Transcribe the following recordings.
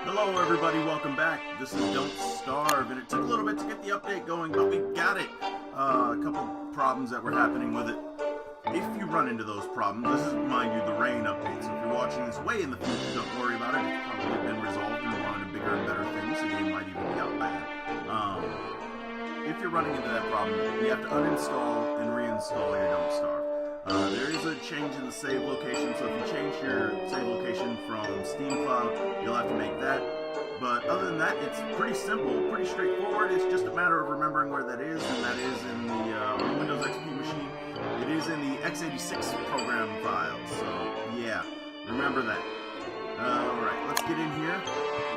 Hello everybody, welcome back. This is Don't Starve, and it took a little bit to get the update going, but we got it. A couple problems that were happening with it. If you run into those problems, this is, mind you, the rain update, so if you're watching this way in the future, don't worry about it. It's probably been resolved and we're on to bigger and better things. The game might even be out bad. If you're running into that problem, you have to uninstall and reinstall your Don't Starve. There is a change in the save location, so if you change your save location from Steam Cloud, you'll have to make that. But other than that, it's pretty simple, pretty straightforward. It's just a matter of remembering where that is, and that is in the Windows XP machine. It is in the x86 program file, so yeah, remember that. Alright, let's get in here.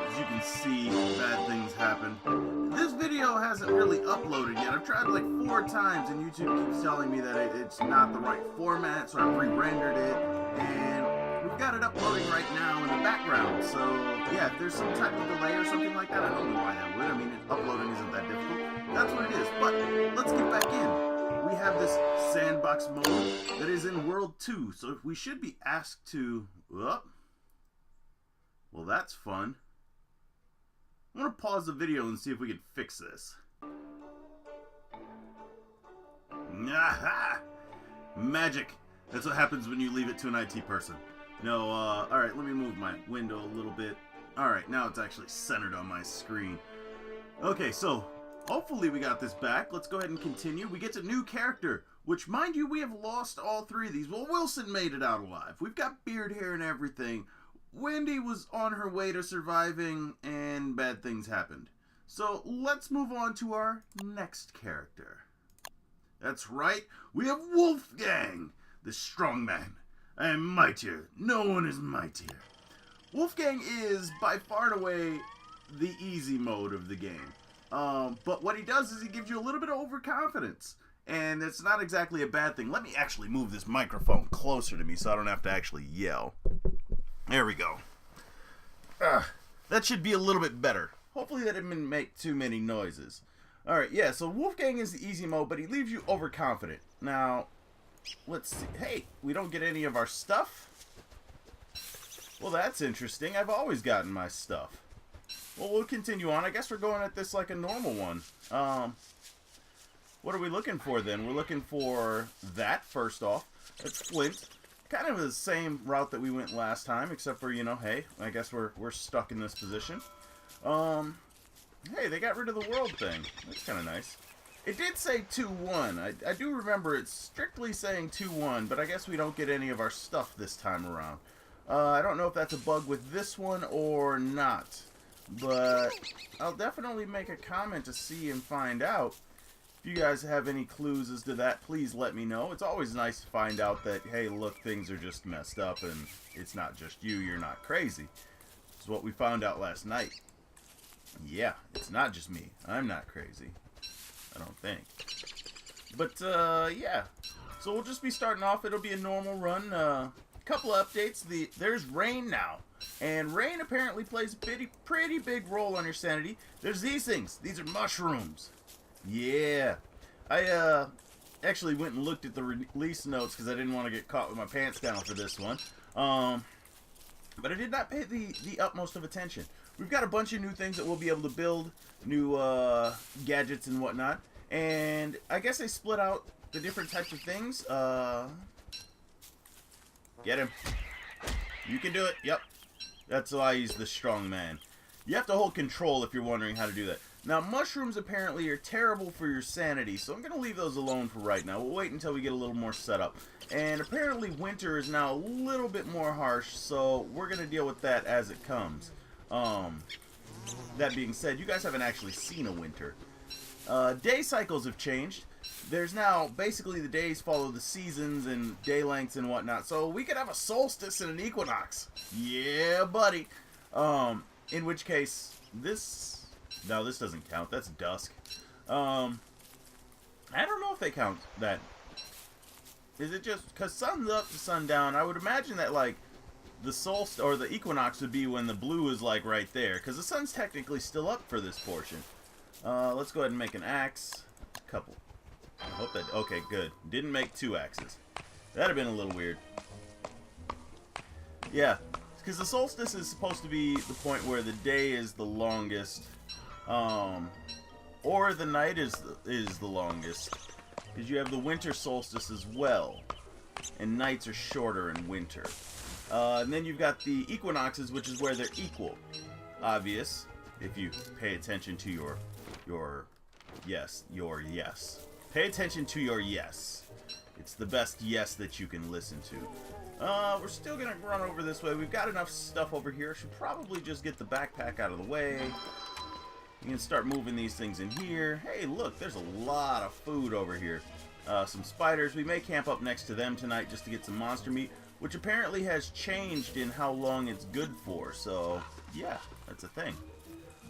As you can see, bad things happen. This video hasn't really uploaded yet. I've tried like 4 times and YouTube keeps telling me that it's not the right format, so I've re-rendered it, and we've got it uploading right now in the background. So yeah, if there's some type of delay or something like that, I don't know why that would. I mean, uploading isn't that difficult. That's what it is. But let's get back in. We have this Sandbox mode that is in World 2, so we should be asked to... Well, that's fun. I'm going to pause the video and see if we can fix this. Aha! Magic! That's what happens when you leave it to an IT person. No, alright, let me move my window a little bit. Alright, now it's actually centered on my screen. Okay, so, hopefully we got this back. Let's go ahead and continue. We get a new character, which, mind you, we have lost all 3 of these. Well, Wilson made it out alive. We've got beard hair and everything. Wendy was on her way to surviving, and bad things happened. So, let's move on to our next character. That's right, we have Wolfgang, the strongman. I am mightier. No one is mightier. Wolfgang is, by far and away, the easy mode of the game. But what he does is he gives you a little bit of overconfidence. And it's not exactly a bad thing. Let me actually move this microphone closer to me so I don't have to actually yell. There we go. That should be a little bit better. Hopefully that didn't make too many noises. Alright, yeah, so Wolfgang is the easy mode, but he leaves you overconfident. Now, let's see. Hey, we don't get any of our stuff? Well, that's interesting. I've always gotten my stuff. Well, we'll continue on. I guess we're going at this like a normal one. What are we looking for then? We're looking for that, first off. That's Flint. Kind of the same route that we went last time, except for, you know, hey, I guess we're stuck in this position. Hey, they got rid of the world thing. That's kind of nice. It did say 2-1. I do remember it's strictly saying 2-1, but I guess we don't get any of our stuff this time around. I don't know if that's a bug with this one or not, but I'll definitely make a comment to see and find out. If you guys have any clues as to that, please let me know. It's always nice to find out that, hey, look, things are just messed up and it's not just you, you're not crazy. It's what we found out last night. Yeah, it's not just me. I'm not crazy. I don't think. But, yeah. So we'll just be starting off. It'll be a normal run. Couple of updates. There's rain now. And rain apparently plays a pretty big role on your sanity. There's these things. These are mushrooms. Yeah, I actually went and looked at the release notes because I didn't want to get caught with my pants down for this one. But I did not pay the utmost of attention. We've got a bunch of new things that we'll be able to build, new gadgets and whatnot. And I guess they split out the different types of things. Get him. You can do it. Yep. That's why he's the strong man. You have to hold control if you're wondering how to do that. Now, mushrooms apparently are terrible for your sanity, so I'm going to leave those alone for right now. We'll wait until we get a little more set up. And apparently winter is now a little bit more harsh, so we're going to deal with that as it comes. That being said, you guys haven't actually seen a winter. Day cycles have changed. There's now, basically the days follow the seasons and day lengths and whatnot, so we could have a solstice and an equinox. Yeah, buddy. In which case, no, this doesn't count. That's dusk. I don't know if they count that. Is it just because sun's up to sundown? I would imagine that like the solstice or the equinox would be when the blue is like right there, because the sun's technically still up for this portion. Let's go ahead and make an axe. Couple. I hope that. Okay, good. Didn't make 2 axes. That'd have been a little weird. Yeah. because the solstice is supposed to be the point where the day is the longest, or the night is the longest, because you have the winter solstice as well, and nights are shorter in winter. And then you've got the equinoxes, which is where they're equal. Obvious, if you pay attention to your yes. Pay attention to your yes. It's the best yes that you can listen to. We're still gonna run over this way. We've got enough stuff over here. Should probably just get the backpack out of the way. You can start moving these things in here. Hey, look, there's a lot of food over here. Some spiders. We may camp up next to them tonight just to get some monster meat, which apparently has changed in how long it's good for. So, yeah, that's a thing.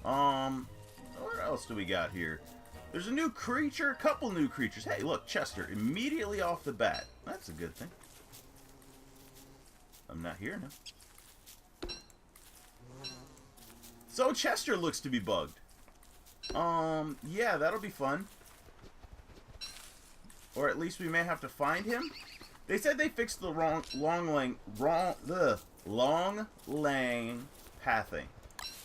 What else do we got here? There's a new creature, a couple new creatures. Hey, look, Chester, immediately off the bat. That's a good thing. I'm not here now. So Chester looks to be bugged. Yeah, that'll be fun. Or at least we may have to find him. They said they fixed the long lane pathing.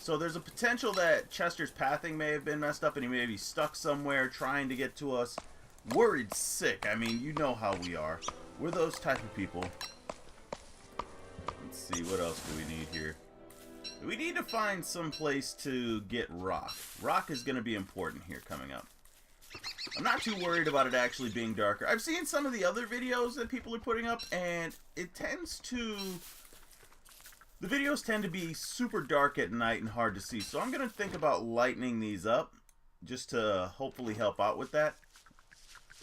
So there's a potential that Chester's pathing may have been messed up and he may be stuck somewhere trying to get to us. Worried sick. I mean, you know how we are. We're those type of people. Let's see, what else do we need here? We need to find some place to get rock. Rock is going to be important here coming up. I'm not too worried about it actually being darker. I've seen some of the other videos that people are putting up, and it tends to... The videos tend to be super dark at night and hard to see. So I'm going to think about lightening these up just to hopefully help out with that.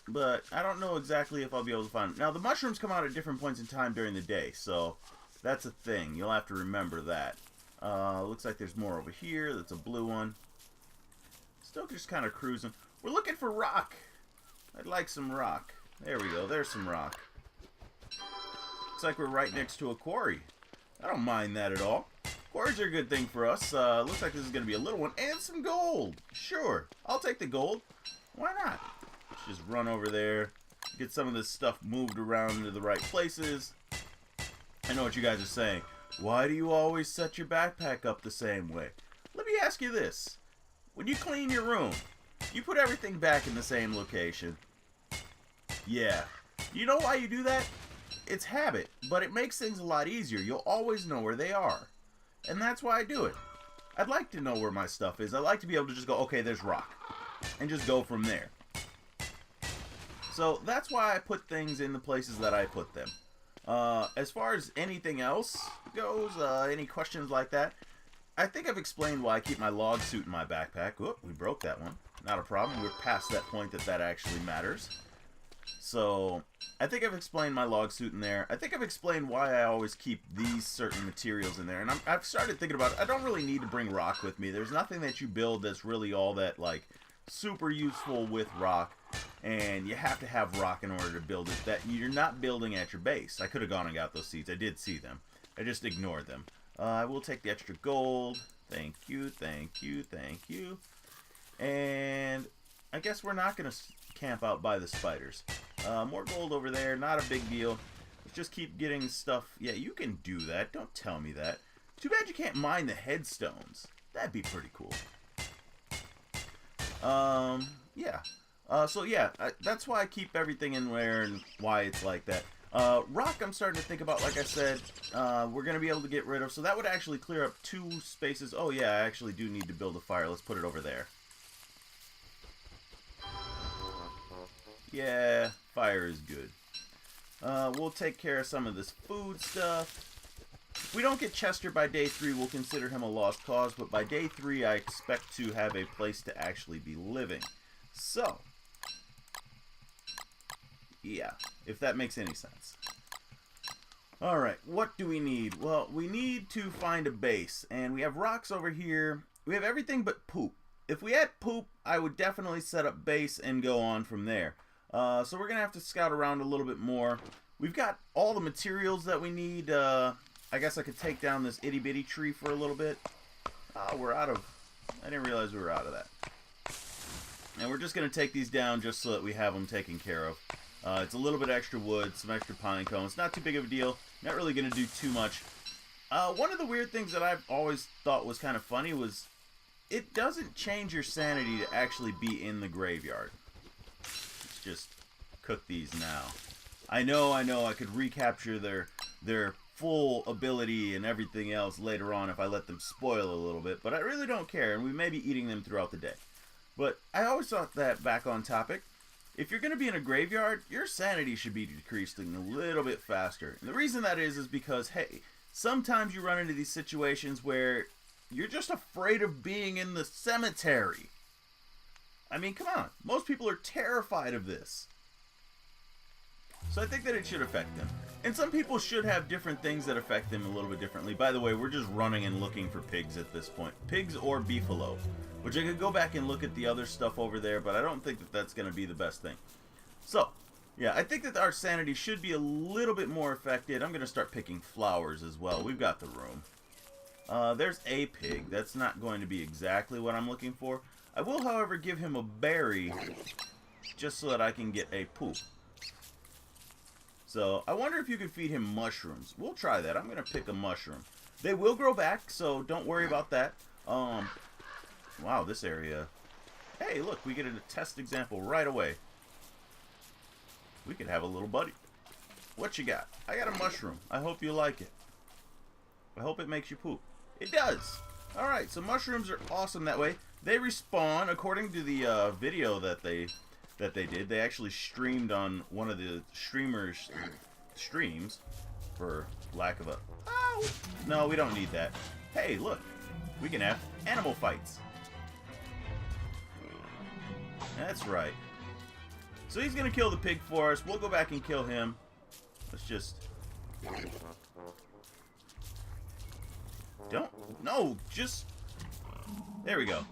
But I don't know exactly if I'll be able to find them. Now, the mushrooms come out at different points in time during the day, so that's a thing. You'll have to remember that. Looks like there's more over here. That's a blue one. Still just kind of cruising. We're looking for rock. I'd like some rock. There we go. There's some rock. Looks like we're right next to a quarry. I don't mind that at all. Quarries are a good thing for us. Looks like this is going to be a little one. And some gold. Sure. I'll take the gold. Why not? Let's just run over there. Get some of this stuff moved around into the right places. I know what you guys are saying. Why do you always set your backpack up the same way? Let me ask you this. When you clean your room, you put everything back in the same location. Yeah. You know why you do that? It's habit, but it makes things a lot easier. You'll always know where they are. And that's why I do it. I'd like to know where my stuff is. I like to be able to just go, okay, there's rock. And just go from there. So that's why I put things in the places that I put them. As far as anything else goes, any questions like that, I think I've explained why I keep my log suit in my backpack. Whoop, we broke that one. Not a problem. We're past that point that actually matters. So, I think I've explained my log suit in there. I think I've explained why I always keep these certain materials in there. And I've started thinking about it. I don't really need to bring rock with me. There's nothing that you build that's really all that, like, super useful with rock. And you have to have rock in order to build it. That you're not building at your base. I could have gone and got those seeds. I did see them. I just ignored them. I will take the extra gold. Thank you, thank you, thank you. And I guess we're not going to camp out by the spiders. More gold over there. Not a big deal. Let's just keep getting stuff. Yeah, you can do that. Don't tell me that. Too bad you can't mine the headstones. That'd be pretty cool. Yeah. So yeah, that's why I keep everything in there and why it's like that. Rock I'm starting to think about, like I said, we're going to be able to get rid of. So that would actually clear up 2 spaces. Oh yeah, I actually do need to build a fire. Let's put it over there. Yeah, fire is good. We'll take care of some of this food stuff. If we don't get Chester by day 3, we'll consider him a lost cause. But by day 3, I expect to have a place to actually be living. So, yeah, if that makes any sense. Alright, what do we need? Well, we need to find a base. And we have rocks over here. We have everything but poop. If we had poop, I would definitely set up base and go on from there. So we're going to have to scout around a little bit more. We've got all the materials that we need. I guess I could take down this itty-bitty tree for a little bit. We're out of... I didn't realize we were out of that. And we're just going to take these down just so that we have them taken care of. It's a little bit extra wood, some extra pine cones. Not too big of a deal. Not really going to do too much. One of the weird things that I've always thought was kind of funny was it doesn't change your sanity to actually be in the graveyard. Let's just cook these now. I know, I could recapture their full ability and everything else later on if I let them spoil a little bit, but I really don't care, and we may be eating them throughout the day. But I always thought that, back on topic, if you're going to be in a graveyard, your sanity should be decreasing a little bit faster. And the reason that is because, hey, sometimes you run into these situations where you're just afraid of being in the cemetery. I mean, come on. Most people are terrified of this. So I think that it should affect them. And some people should have different things that affect them a little bit differently. By the way, we're just running and looking for pigs at this point. Pigs or beefalo. Which I could go back and look at the other stuff over there, but I don't think that that's going to be the best thing. So, yeah, I think that our sanity should be a little bit more affected. I'm going to start picking flowers as well. We've got the room. There's a pig. That's not going to be exactly what I'm looking for. I will, however, give him a berry just so that I can get a poop. So, I wonder if you could feed him mushrooms. We'll try that. I'm going to pick a mushroom. They will grow back, so don't worry about that. Wow, this area. Hey, look, we get a test example right away. We could have a little buddy. What you got? I got a mushroom. I hope you like it. I hope it makes you poop. It does. Alright, so mushrooms are awesome that way. They respawn according to the video that they did. They actually streamed on one of the streamers' streams, for lack of a... Oh! No, we don't need that. Hey, look. We can have animal fights. That's right. So he's going to kill the pig for us. We'll go back and kill him. Let's just... Don't... No, just... There we go.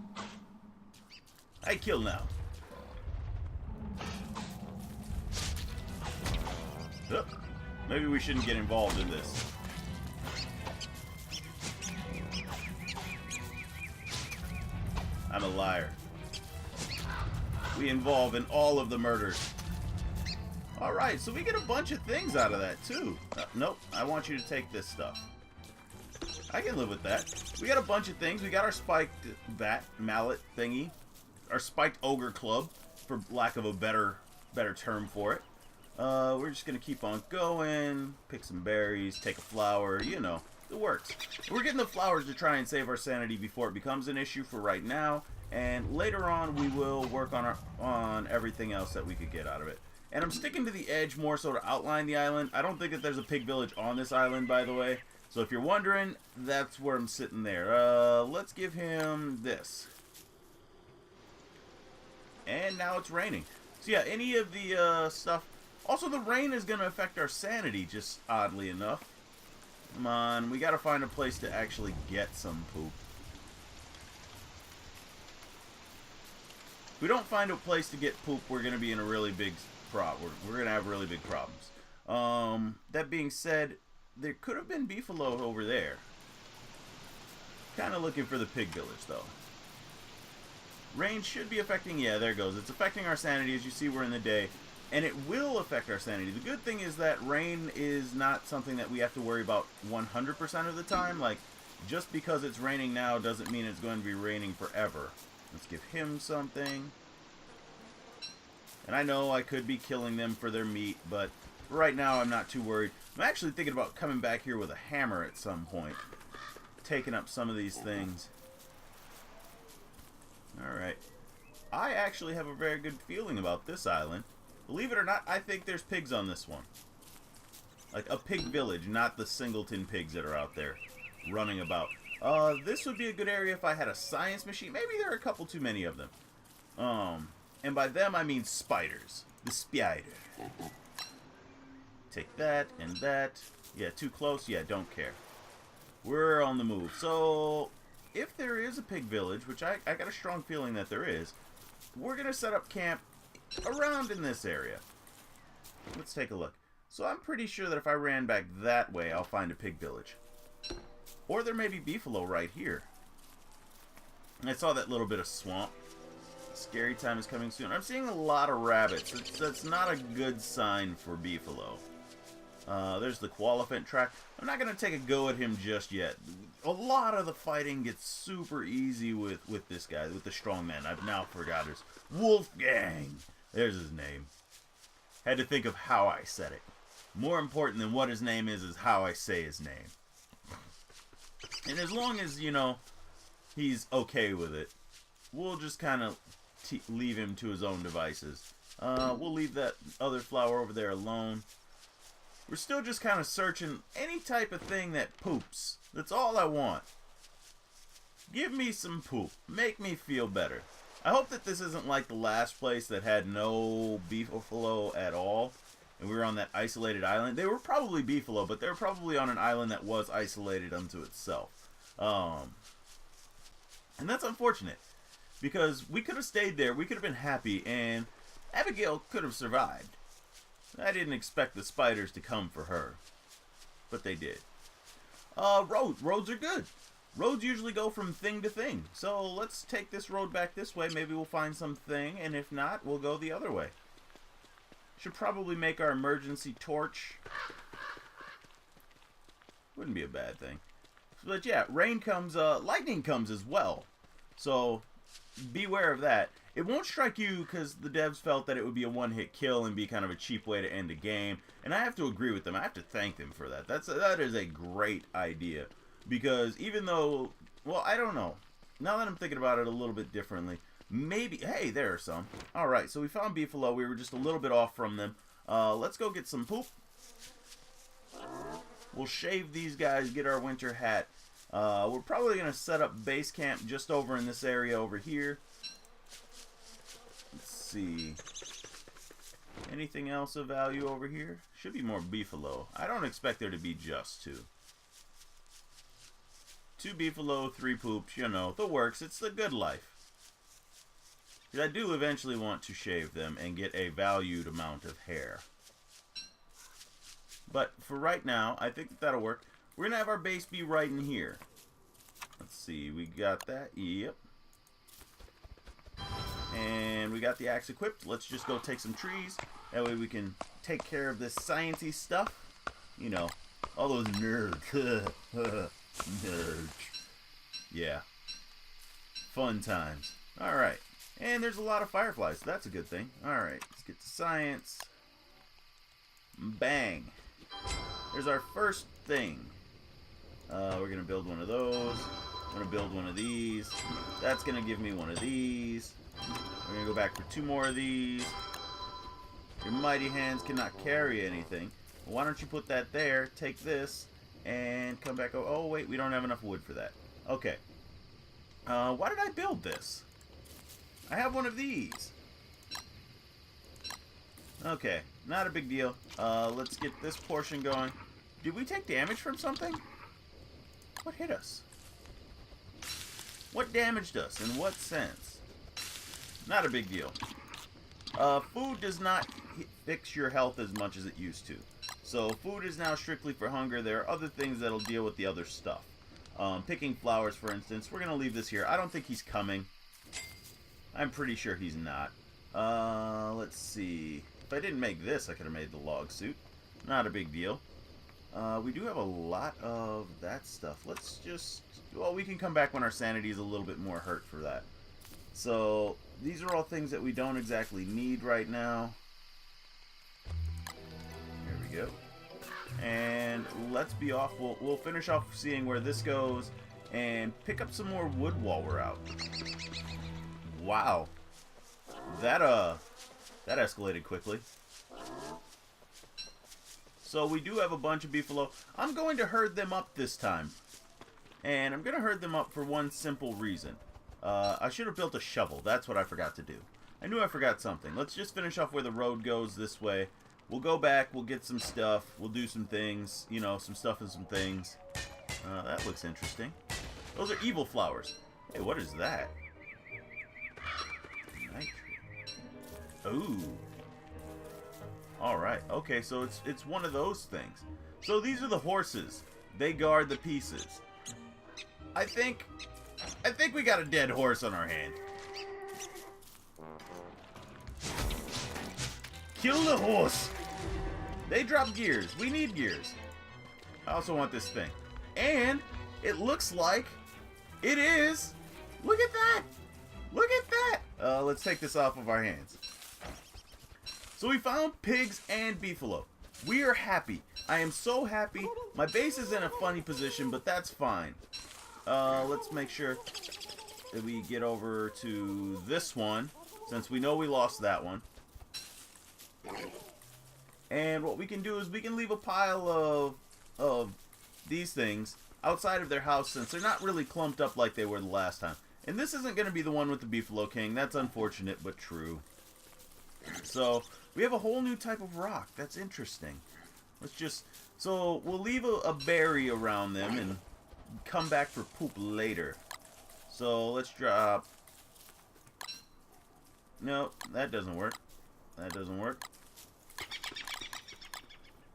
I kill now. Oh, maybe we shouldn't get involved in this. I'm a liar. We involve in all of the murders. Alright, so we get a bunch of things out of that, too. Nope, I want you to take this stuff. I can live with that. We got a bunch of things. We got our spiked bat mallet thingy. Our spiked ogre club, for lack of a better term for it. We're just going to keep on going. Pick some berries, take a flower, you know. It works. We're getting the flowers to try and save our sanity before it becomes an issue for right now. And later on, we will work on everything else that we could get out of it. And I'm sticking to the edge more so to outline the island. I don't think that there's a pig village on this island, by the way. So if you're wondering, that's where I'm sitting there. Let's give him this. And now it's raining. So yeah, any of the stuff... Also, the rain is going to affect our sanity, just oddly enough. Come on, we got to find a place to actually get some poop. If we don't find a place to get poop, we're going to be in a really big problem. We're going to have really big problems. That being said, there could have been beefalo over there. Kind of looking for the pig village, though. Rain should be affecting... Yeah, there it goes. It's affecting our sanity. As you see, we're in the day. And it will affect our sanity. The good thing is that rain is not something that we have to worry about 100% of the time. Like, just because it's raining now doesn't mean it's going to be raining forever. Let's give him something. And I know I could be killing them for their meat, but right now I'm not too worried. I'm actually thinking about coming back here with a hammer at some point. Taking up some of these things. Alright. I actually have a very good feeling about this island. Believe it or not, I think there's pigs on this one. Like a pig village, not the singleton pigs that are out there running about. This would be a good area if I had a science machine. Maybe there are a couple too many of them. And by them I mean spiders. The spider. Take that and that. Yeah, too close? Yeah, don't care. We're on the move. So, if there is a pig village, which I got a strong feeling that there is, we're going to set up camp around in this area. Let's take a look. So I'm pretty sure that if I ran back that way, I'll find a pig village. Or there may be beefalo right here. I saw that little bit of swamp. Scary time is coming soon. I'm seeing a lot of rabbits. That's not a good sign for beefalo. There's the Qualiphant track. I'm not going to take a go at him just yet. A lot of the fighting gets super easy with this guy, with the strongman. I've now forgot his Wolfgang. There's his name. Had to think of how I said it. More important than what his name is how I say his name. And as long as, you know, he's okay with it, we'll just kind of leave him to his own devices. We'll leave that other flower over there alone. We're still just kind of searching any type of thing that poops. That's all I want. Give me some poop. Make me feel better. I hope that this isn't like the last place that had no beefalo at all. And we were on that isolated island. They were probably beefalo, but they were probably on an island that was isolated unto itself. And that's unfortunate. Because we could have stayed there. We could have been happy. And Abigail could have survived. I didn't expect the spiders to come for her. But they did. Roads are good. Roads usually go from thing to thing. So let's take this road back this way. Maybe we'll find something. And if not, we'll go the other way. Should probably make our emergency torch. Wouldn't be a bad thing. But yeah, rain comes, lightning comes as well. So beware of that. It won't strike you because the devs felt that it would be a one-hit kill and be kind of a cheap way to end a game. And I have to agree with them. I have to thank them for that. That is a great idea. Because even though, well, I don't know. Now that I'm thinking about it a little bit differently, maybe, hey, there are some. Alright, so we found beefalo. We were just a little bit off from them. Let's go get some poop. We'll shave these guys, get our winter hat. We're probably going to set up base camp just over in this area over here. Let's see. Anything else of value over here? Should be more beefalo. I don't expect there to be just two. 2 beefalo, 3 poops, you know, the works. It's the good life. I do eventually want to shave them and get a valued amount of hair. But for right now, I think that'll work. We're going to have our base be right in here. Let's see, we got that. Yep. And we got the axe equipped. Let's just go take some trees. That way we can take care of this sciencey stuff. You know, all those nerds. Nerds. Yeah. Fun times. Alright. And there's a lot of fireflies, so that's a good thing. Alright, let's get to science. Bang. There's our first thing. We're going to build one of those. I'm going to build one of these. That's going to give me one of these. We're going to go back for 2 more of these. Your mighty hands cannot carry anything. Well, why don't you put that there, take this, and come back. Oh, wait, we don't have enough wood for that. Okay. Why did I build this? I have one of these. Okay, not a big deal. Let's get this portion going. Did we take damage from something? What hit us? What damaged us? In what sense? Not a big deal. Food does not fix your health as much as it used to. So food is now strictly for hunger. There are other things that'll deal with the other stuff. Picking flowers, for instance. We're going to leave this here. I don't think he's coming. I'm pretty sure he's not. Let's see. If I didn't make this, I could have made the log suit. Not a big deal. We do have a lot of that stuff. Let's just... Well, we can come back when our sanity is a little bit more hurt for that. So, these are all things that we don't exactly need right now. There we go. And let's be off. We'll finish off seeing where this goes and pick up some more wood while we're out. Wow. That escalated quickly. So we do have a bunch of beefalo. I'm going to herd them up this time. And I'm going to herd them up for one simple reason. I should have built a shovel. That's what I forgot to do. I knew I forgot something. Let's just finish off where the road goes this way. We'll go back. We'll get some stuff. We'll do some things. You know, some stuff and some things. That looks interesting. Those are evil flowers. Hey, what is that? Ooh. Alright. Okay, so it's one of those things. So these are the horses. They guard the pieces. I think we got a dead horse on our hand. Kill the horse! They drop gears. We need gears. I also want this thing. And it looks like it is. Look at that. Look at that. Let's take this off of our hands. So we found pigs and beefalo. We are happy. I am so happy. My base is in a funny position, but that's fine. Let's make sure that we get over to this one, since we know we lost that one. And what we can do is we can leave a pile of these things outside of their house, since they're not really clumped up like they were the last time. And this isn't going to be the one with the Beefalo King. That's unfortunate, but true. So, we have a whole new type of rock. That's interesting. Let's just... So, we'll leave a berry around them and come back for poop later. So, let's drop... No, that doesn't work. That doesn't work.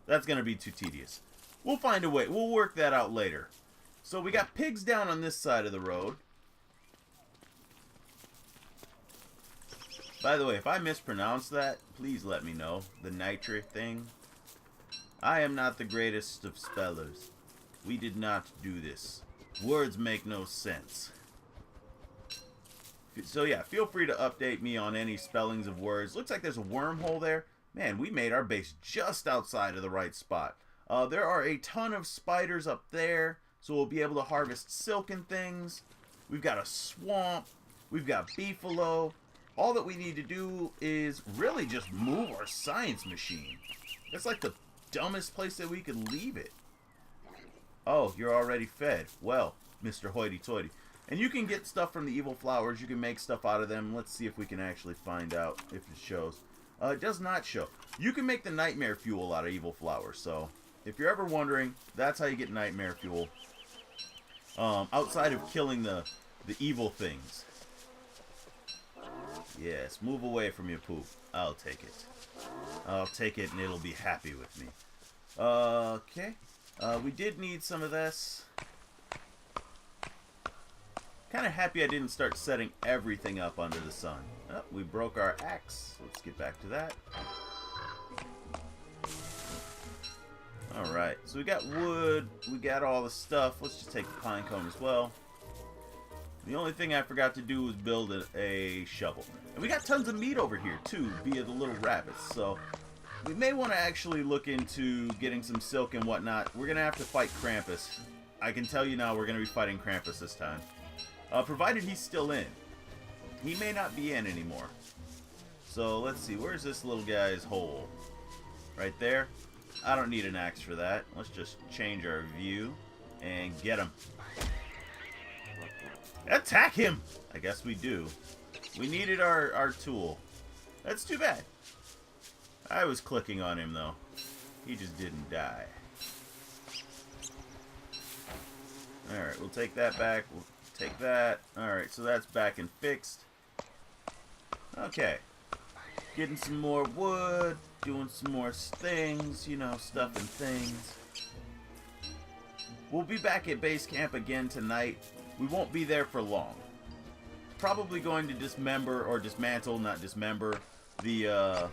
That's going to be too tedious. We'll find a way. We'll work that out later. So, we got pigs down on this side of the road. By the way, if I mispronounce that, please let me know. The nitric thing. I am not the greatest of spellers. We did not do this. Words make no sense. So yeah, feel free to update me on any spellings of words. Looks like there's a wormhole there. Man, we made our base just outside of the right spot. There are a ton of spiders up there, so we'll be able to harvest silk and things. We've got a swamp. We've got beefalo. All that we need to do is really just move our science machine. That's like the dumbest place that we could leave it. Oh, you're already fed. Well, Mr. Hoity-Toity. And you can get stuff from the evil flowers. You can make stuff out of them. Let's see if we can actually find out if it shows. It does not show. You can make the nightmare fuel out of evil flowers. So, if you're ever wondering, that's how you get nightmare fuel. Outside of killing the evil things. Yes, move away from your poop. I'll take it. I'll take it and it'll be happy with me. Okay. We did need some of this. Kind of happy I didn't start setting everything up under the sun. Oh, we broke our axe. Let's get back to that. Alright, so we got wood. We got all the stuff. Let's just take the pine cone as well. The only thing I forgot to do was build a shovel. And we got tons of meat over here, too, via the little rabbits. So, we may want to actually look into getting some silk and whatnot. We're going to have to fight Krampus. I can tell you now we're going to be fighting Krampus this time. Provided he's still in. He may not be in anymore. So, let's see. Where's this little guy's hole? Right there? I don't need an axe for that. Let's just change our view and get him. Attack him! I guess we do. We needed our tool. That's too bad. I was clicking on him, though. He just didn't die. Alright, we'll take that back. We'll take that. Alright, so that's back and fixed. Okay. Getting some more wood. Doing some more things. You know, stuff and things. We'll be back at base camp again tonight. We won't be there for long. Probably going to dismember, or dismantle, not dismember, the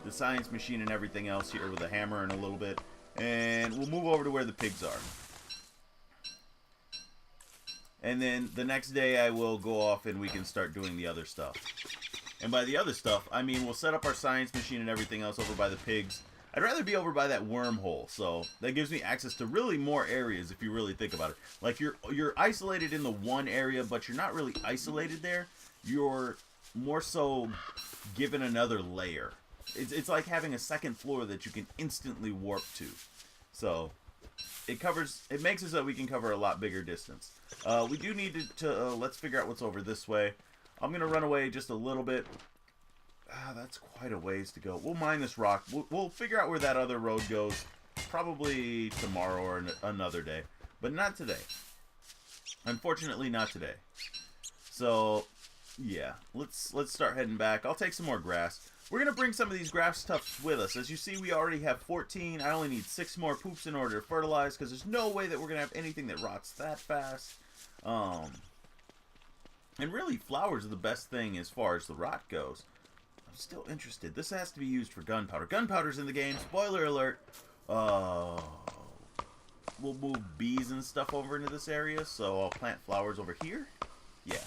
science machine and everything else here with a hammer in a little bit. And we'll move over to where the pigs are. And then the next day I will go off and we can start doing the other stuff. And by the other stuff, I mean we'll set up our science machine and everything else over by the pigs. I'd rather be over by that wormhole, so that gives me access to really more areas if you really think about it. Like you're isolated in the one area, but you're not really isolated there. You're more so given another layer. It's like having a second floor that you can instantly warp to. So it makes it so we can cover a lot bigger distance. We do need to let's figure out what's over this way. I'm gonna run away just a little bit. That's quite a ways to go. We'll mine this rock. We'll figure out where that other road goes. Probably tomorrow or another day. But not today. Unfortunately, not today. So, yeah. Let's start heading back. I'll take some more grass. We're going to bring some of these grass tufts with us. As you see, we already have 14. I only need 6 more poops in order to fertilize, because there's no way that we're going to have anything that rots that fast. And really, flowers are the best thing as far as the rot goes. I'm still interested. This has to be used for gunpowder. Gunpowder's in the game. Spoiler alert. We'll move bees and stuff over into this area, so I'll plant flowers over here. Yeah.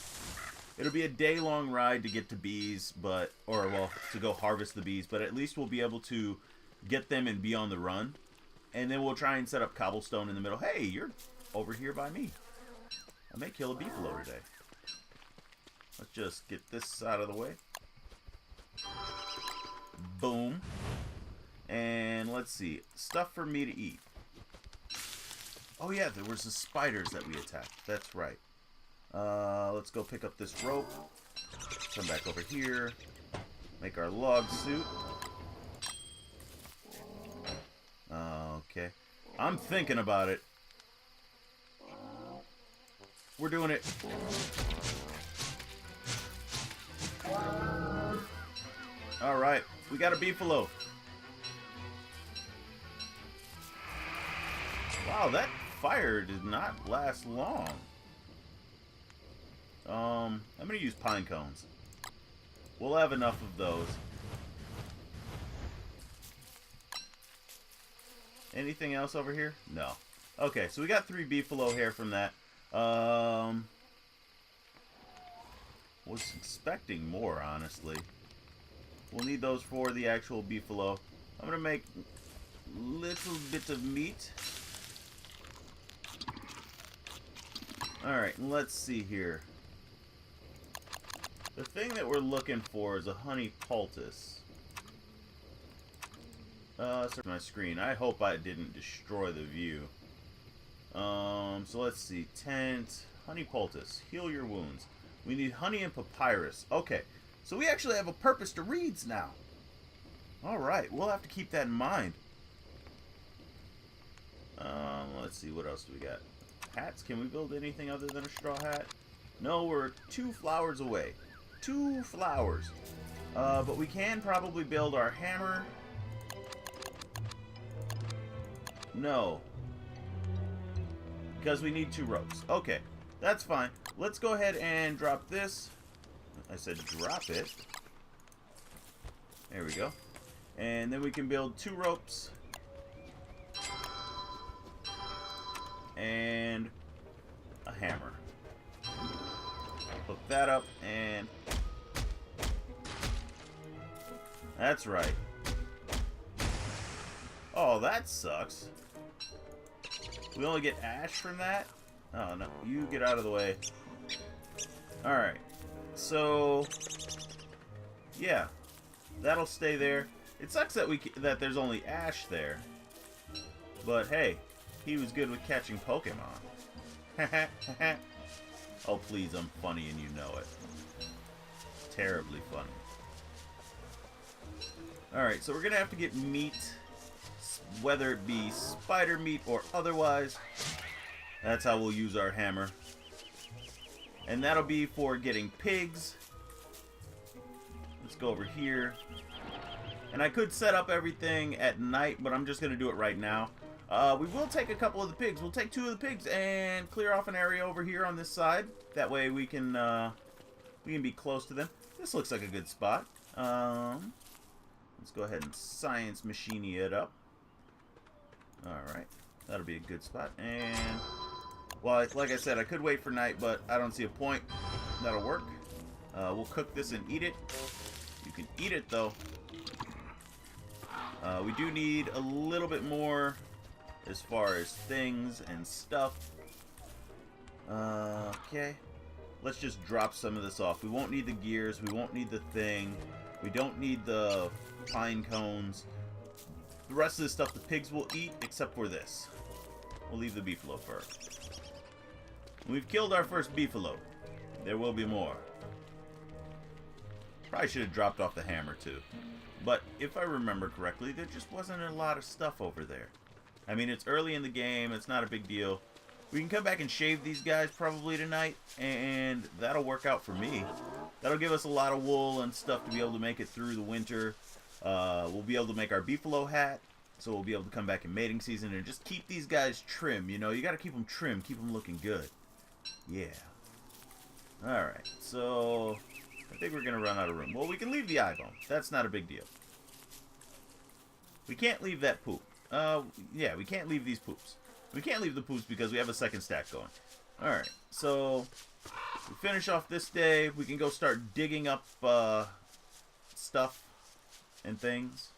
It'll be a day-long ride to get to bees, well, to go harvest the bees, but at least we'll be able to get them and be on the run. And then we'll try and set up cobblestone in the middle. Hey, you're over here by me. I may kill a beefalo today. Let's just get this out of the way. Boom. And let's see. Stuff for me to eat. Oh yeah, there was the spiders that we attacked. That's right. Let's go pick up this rope. Come back over here. Make our log suit. Okay. I'm thinking about it. We're doing it. Alright. We got a beefalo. Wow, that fire did not last long. I'm going to use pine cones. We'll have enough of those. Anything else over here? No. Okay, so we got 3 beefalo hair from that. Was expecting more, honestly. We'll need those for the actual beefalo. I'm going to make little bit of meat. Alright, let's see here. The thing that we're looking for is a honey poultice. Search my screen. I hope I didn't destroy the view. So let's see. Tent. Honey poultice. Heal your wounds. We need honey and papyrus. Okay. So we actually have a purpose to reeds now. Alright. We'll have to keep that in mind. Let's see. What else do we got? Hats. Can we build anything other than a straw hat? No, we're 2 flowers away. 2 flowers. But we can probably build our hammer. No. Because we need 2 ropes. Okay. That's fine. Let's go ahead and drop this. I said drop it. There we go. And then we can build 2 ropes. And a hammer. Hook that up and... That's right. Oh, that sucks. We only get ash from that? Oh, no. You get out of the way. Alright. So... yeah. That'll stay there. It sucks that that there's only ash there. But hey, he was good with catching Pokemon. Oh, please, I'm funny and you know it. Terribly funny. Alright, so we're going to have to get meat, whether it be spider meat or otherwise. That's how we'll use our hammer. And that'll be for getting pigs. Let's go over here. And I could set up everything at night, but I'm just going to do it right now. We will take a couple of the pigs. We'll take 2 of the pigs and clear off an area over here on this side. That way we can be close to them. This looks like a good spot. Let's go ahead and science machine it up. Alright. That'll be a good spot. And, well, like I said, I could wait for night, but I don't see a point. That'll work. We'll cook this and eat it. You can eat it, though. We do need a little bit more as far as things and stuff. Okay. Let's just drop some of this off. We won't need the gears. We won't need the thing. We don't need the pine cones. The rest of the stuff the pigs will eat, except for this. We'll leave the beefalo first. We've killed our first beefalo. There will be more. Probably should have dropped off the hammer, too. But if I remember correctly, there just wasn't a lot of stuff over there. I mean, it's early in the game. It's not a big deal. We can come back and shave these guys probably tonight, and that'll work out for me. That'll give us a lot of wool and stuff to be able to make it through the winter. We'll be able to make our beefalo hat, so we'll be able to come back in mating season and just keep these guys trim. You know, you got to keep them trim, keep them looking good. Yeah. Alright, so I think we're going to run out of room. Well, we can leave the eye bone. That's not a big deal. We can't leave that poop. Yeah, we can't leave these poops. We can't leave the poops because we have a second stack going. Alright, so we finish off this day. We can go start digging up stuff and things.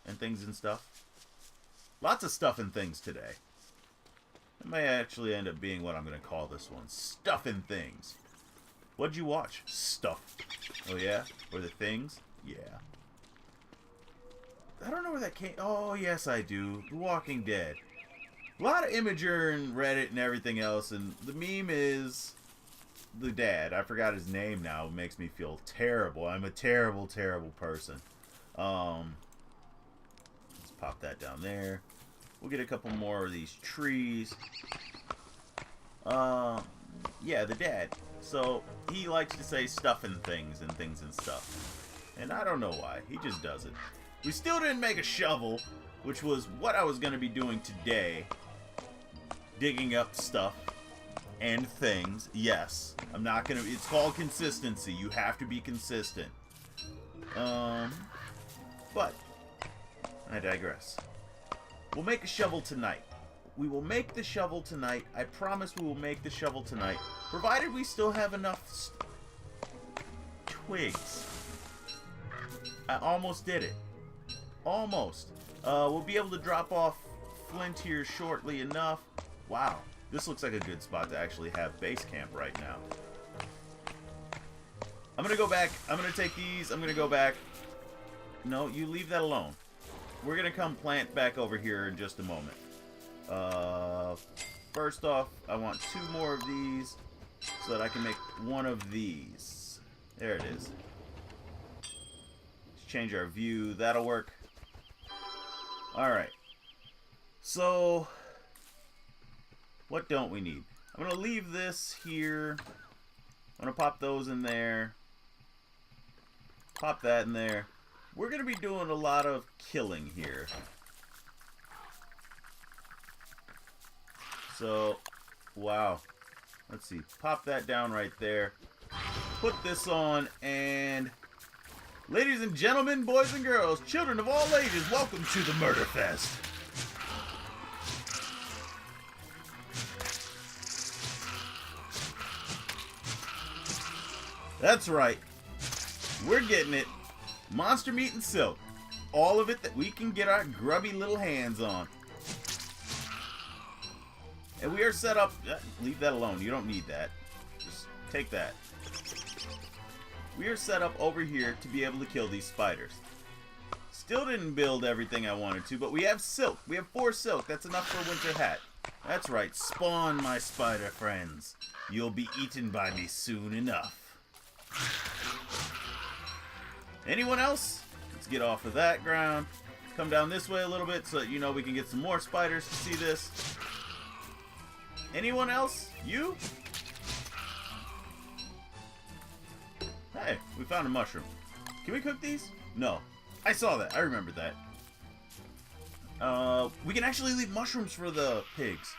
And things and stuff. Lots of stuff and things today. It may actually end up being what I'm going to call this one. Stuff and things. What'd you watch? Stuff. Oh, yeah? Or the things? Yeah. I don't know where that came... Oh, yes, I do. The Walking Dead. A lot of Imager and Reddit and everything else, and the meme is... the dad. I forgot his name now. It makes me feel terrible. I'm a terrible, terrible person. Let's pop that down there. We'll get a couple more of these trees. Yeah, the dad. So, he likes to say stuff and things and stuff. And I don't know why. He just does it. We still didn't make a shovel, which was what I was going to be doing today. Digging up stuff and things. Yes. I'm not going to... It's called consistency. You have to be consistent. But I digress. We'll make a shovel tonight. We will make the shovel tonight. I promise we will make the shovel tonight. Provided we still have enough twigs. I almost did it. Almost. We'll be able to drop off flint here shortly enough. Wow. This looks like a good spot to actually have base camp right now. I'm going to go back. I'm going to take these. I'm going to go back. No, you leave that alone. We're going to come plant back over here in just a moment. First off, I want 2 more of these so that I can make one of these. There it is. Let's change our view. That'll work. Alright. So, what don't we need? I'm going to leave this here. I'm going to pop those in there. Pop that in there. We're going to be doing a lot of killing here. So, wow. Let's see. Pop that down right there. Put this on, and ladies and gentlemen, boys and girls, children of all ages, welcome to the Murder Fest. That's right. We're getting it. Monster meat and silk. All of it that we can get our grubby little hands on. And we are set up... leave that alone. You don't need that. Just take that. We are set up over here to be able to kill these spiders. Still didn't build everything I wanted to, but we have silk. We have 4 silk. That's enough for a winter hat. That's right. Spawn, my spider friends. You'll be eaten by me soon enough. Anyone else? Let's get off of that ground. Come down this way a little bit so that you know we can get some more spiders to see this. Anyone else? You? Hey, we found a mushroom. Can we cook these? No. I saw that. I remembered that. We can actually leave mushrooms for the pigs.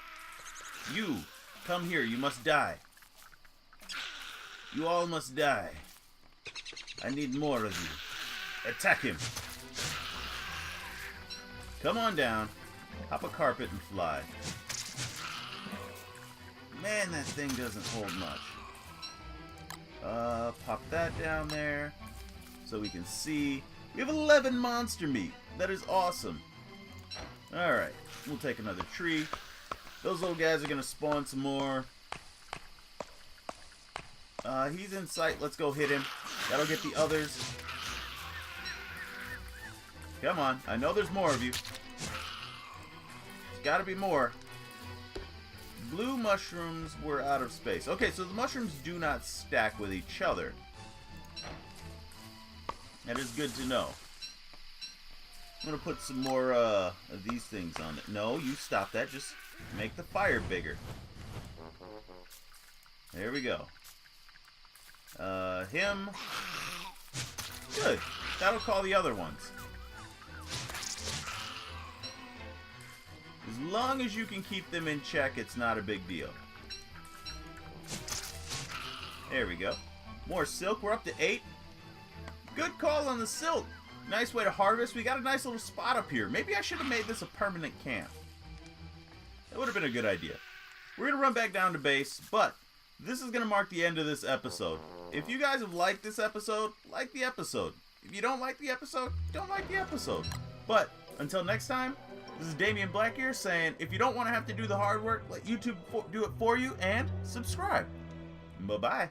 You, come here. You must die. You all must die. I need more of you. Attack him. Come on down. Hop a carpet and fly. Man, that thing doesn't hold much. Pop that down there so we can see. We have 11 monster meat. That is awesome. Alright, we'll take another tree. Those little guys are going to spawn some more. He's in sight. Let's go hit him. That'll get the others. Come on. I know there's more of you. There's got to be more. Blue mushrooms were out of space. Okay, so the mushrooms do not stack with each other. That is good to know. I'm going to put some more of these things on it. No, you stop that. Just make the fire bigger. There we go. Him. Good. That'll call the other ones. As long as you can keep them in check, it's not a big deal. There we go. More silk. We're up to 8. Good call on the silk. Nice way to harvest. We got a nice little spot up here. Maybe I should have made this a permanent camp. That would have been a good idea. We're going to run back down to base, but this is going to mark the end of this episode. If you guys have liked this episode, like the episode. If you don't like the episode, don't like the episode. But until next time, this is Damionblackgear saying, if you don't want to have to do the hard work, let YouTube do it for you, and subscribe. Bye-bye.